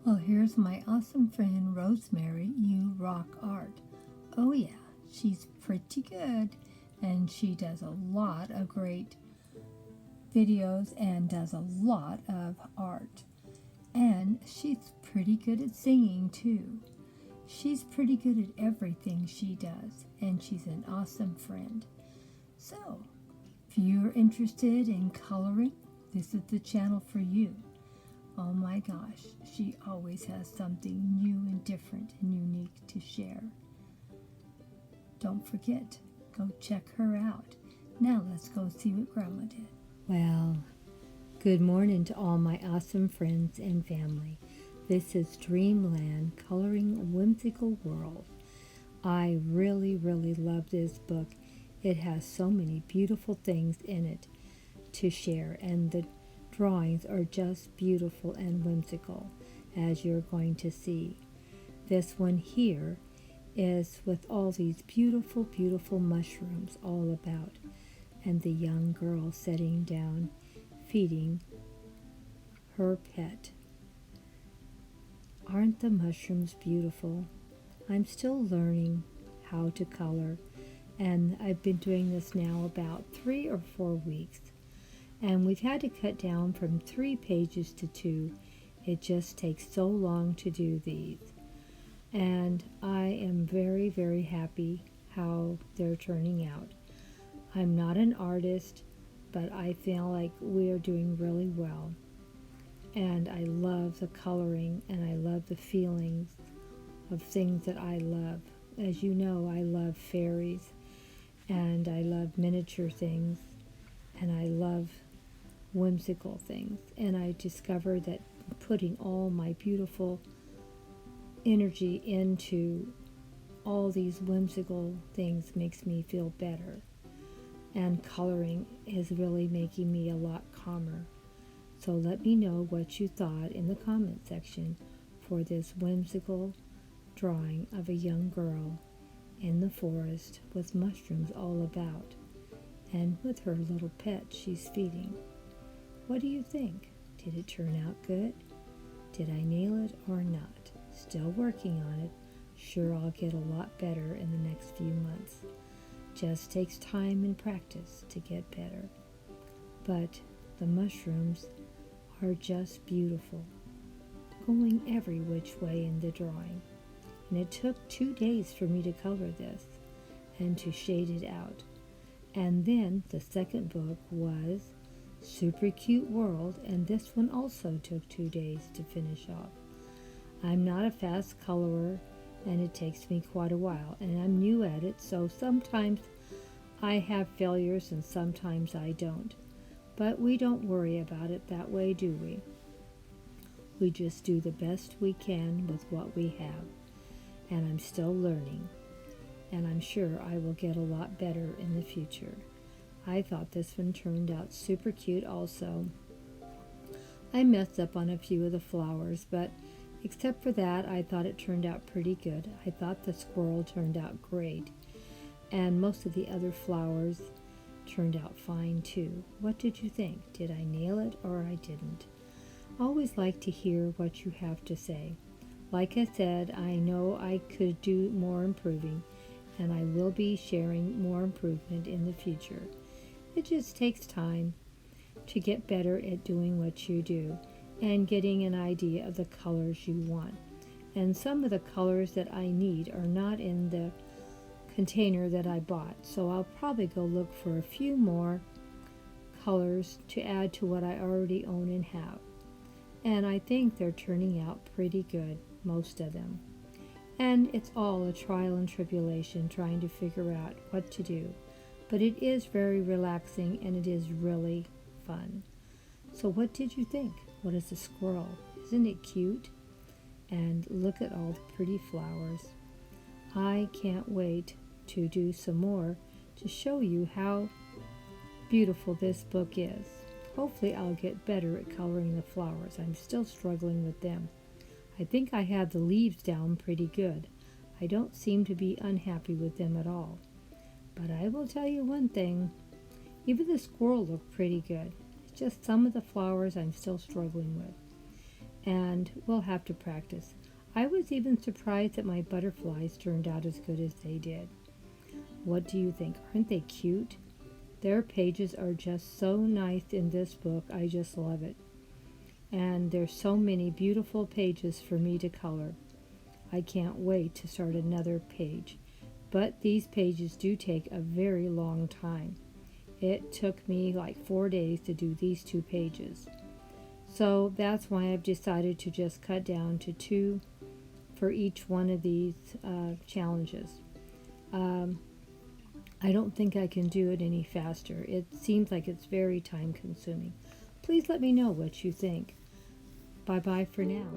Well, here's my awesome friend Rosemary. You rock art. Oh, yeah, she's pretty good, and she does a lot of great videos and does a lot of art. And she's pretty good at singing, too. She's pretty good at everything she does, and she's an awesome friend. So, if you're interested in coloring, this is the channel for you. Oh my gosh, she always has something new and different and unique to share. Don't forget, go check her out. Now let's go see what Grandma did. Well, good morning to all my awesome friends and family. This is Dreamland Coloring Whimsical World. I really love this book. It has so many beautiful things in it to share, and the drawings are just beautiful and whimsical, as you're going to see. This one here is with all these beautiful mushrooms all about, and the young girl sitting down feeding her pet. Aren't the mushrooms beautiful? I'm still learning how to color, and I've been doing this now about 3 or 4 weeks. And we've had to cut down from 3 pages to 2. It just takes so long to do these. And I am very happy how they're turning out. I'm not an artist, but I feel like we are doing really well. And I love the coloring, and I love the feelings of things that I love. As you know, I love fairies, and I love miniature things, and I love whimsical things. And I discovered that putting all my beautiful energy into all these whimsical things makes me feel better. And coloring is really making me a lot calmer. So let me know what you thought in the comment section for this whimsical drawing of a young girl in the forest with mushrooms all about, and with her little pet she's feeding. What do you think? Did it turn out good? Did I nail it or not? Still working on it. Sure, I'll get a lot better in the next few months. Just takes time and practice to get better. But the mushrooms are just beautiful, going every which way in the drawing. And it took 2 days for me to color this and to shade it out. And then the second book was Super Cute World, and this one also took 2 days to finish off. I'm not a fast colorer, and it takes me quite a while, and I'm new at it, so sometimes I have failures and sometimes I don't. But we don't worry about it that way, do we? We just do the best we can with what we have. And I'm still learning, and I'm sure I will get a lot better in the future. I thought this one turned out super cute also. I messed up on a few of the flowers, but except for that, I thought it turned out pretty good. I thought the squirrel turned out great, and most of the other flowers turned out fine too. What did you think? Did I nail it or I didn't? Always like to hear what you have to say. Like I said, I know I could do more improving, and I will be sharing more improvement in the future. It just takes time to get better at doing what you do and getting an idea of the colors you want. And some of the colors that I need are not in the container that I bought, so I'll probably go look for a few more colors to add to what I already own and have. And I think they're turning out pretty good, most of them. And it's all a trial and tribulation trying to figure out what to do. But it is very relaxing, and it is really fun. So what did you think? What is a squirrel? Isn't it cute? And look at all the pretty flowers. I can't wait to do some more to show you how beautiful this book is. Hopefully I'll get better at coloring the flowers. I'm still struggling with them. I think I have the leaves down pretty good. I don't seem to be unhappy with them at all. But I will tell you one thing, even the squirrel looked pretty good. It's just some of the flowers I'm still struggling with. and we'll have to practice. I was even surprised that my butterflies turned out as good as they did. What do you think? Aren't they cute? Their pages are just so nice in this book. I just love it. And there's so many beautiful pages for me to color. I can't wait to start another page. But these pages do take a very long time. It took me like 4 days to do these 2 pages. So that's why I've decided to just cut down to 2 for each one of these challenges. I don't think I can do it any faster. It seems like it's very time consuming. Please let me know what you think. Bye bye for now.